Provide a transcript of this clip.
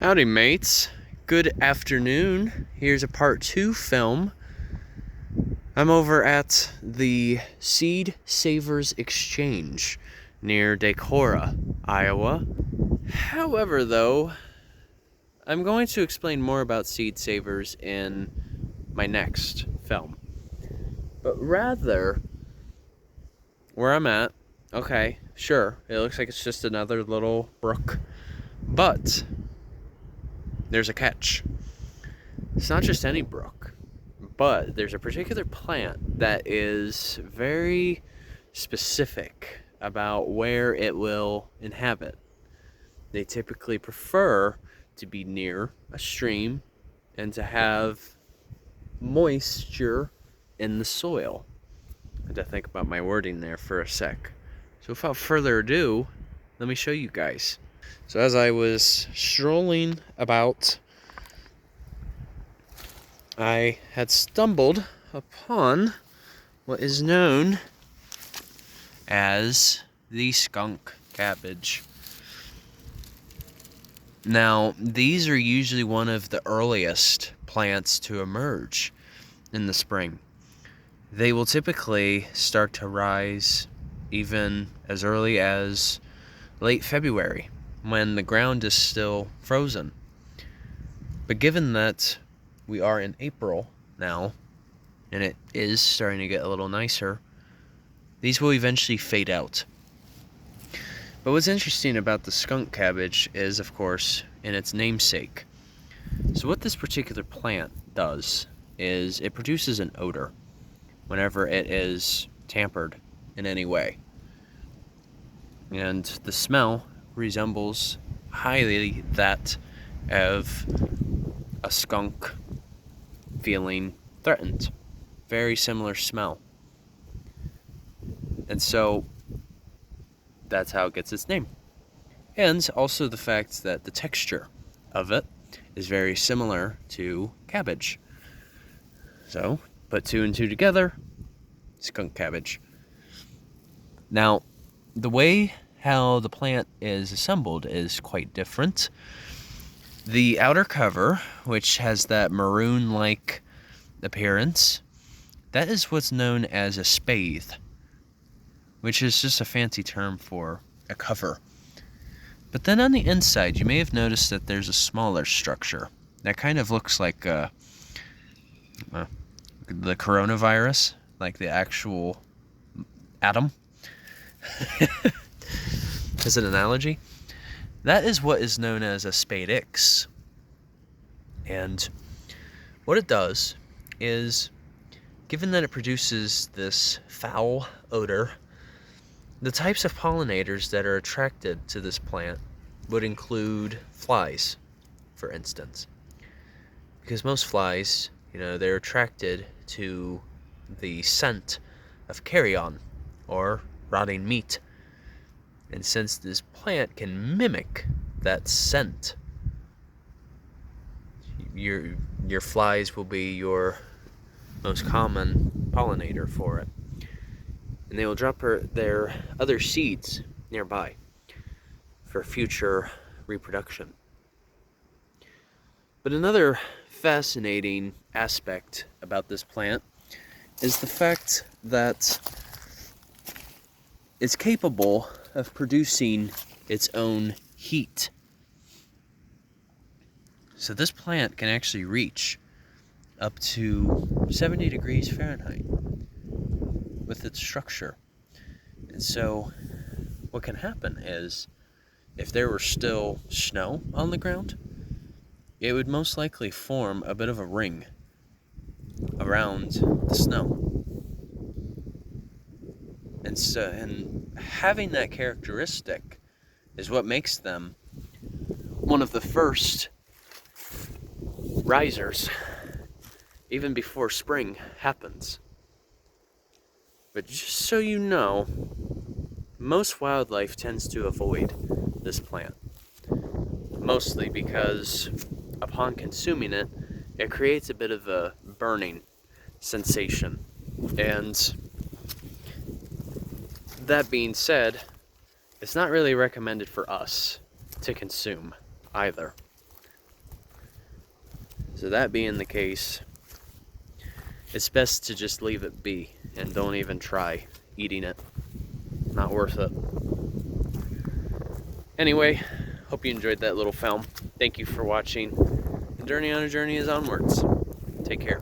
Howdy mates, good afternoon. Here's a part 2 film. I'm over at the Seed Savers Exchange near Decorah, Iowa. However though, I'm going to explain more about Seed Savers in my next film. But rather, where I'm at, okay, sure, it looks like it's just another little brook, but there's a catch. It's not just any brook, but there's a particular plant that is very specific about where it will inhabit. They typically prefer to be near a stream and to have moisture in the soil. I had to think about my wording there for a sec. So without further ado, let me show you guys. So as I was strolling about, I had stumbled upon what is known as the skunk cabbage. Now, these are usually one of the earliest plants to emerge in the spring. They will typically start to rise even as early as late February, when the ground is still frozen. But given that we are in April now, and it is starting to get a little nicer, these will eventually fade out. But what's interesting about the skunk cabbage is, of course, in its namesake. So what this particular plant does is it produces an odor whenever it is tampered in any way. And the smell resembles highly that of a skunk feeling threatened. Very similar smell. And so that's how it gets its name. And also the fact that the texture of it is very similar to cabbage. So put two and two together, skunk cabbage. Now, the way how the plant is assembled is quite different. The outer cover, which has that maroon-like appearance, that is what's known as a spathe, which is just a fancy term for a cover. But then on the inside, you may have noticed that there's a smaller structure that kind of looks like the coronavirus, like the actual atom. As an analogy, that is what is known as a spadix. And what it does is, given that it produces this foul odor, the types of pollinators that are attracted to this plant would include flies, for instance. Because most flies, they're attracted to the scent of carrion or rotting meat. And since this plant can mimic that scent, your flies will be your most common pollinator for it. And they will drop their other seeds nearby for future reproduction. But another fascinating aspect about this plant is the fact that it's capable of producing its own heat. So this plant can actually reach up to 70 degrees Fahrenheit with its structure. And so what can happen is, if there were still snow on the ground, it would most likely form a bit of a ring around the snow. And having that characteristic is what makes them one of the first risers, even before spring happens. But just so you know, most wildlife tends to avoid this plant. Mostly because upon consuming it, it creates a bit of a burning sensation. And that being said, it's not really recommended for us to consume either. So that being the case, it's best to just leave it be and don't even try eating it. Not worth it. Anyway, hope you enjoyed that little film. Thank you for watching. The Journey on a Journey is onwards. Take care.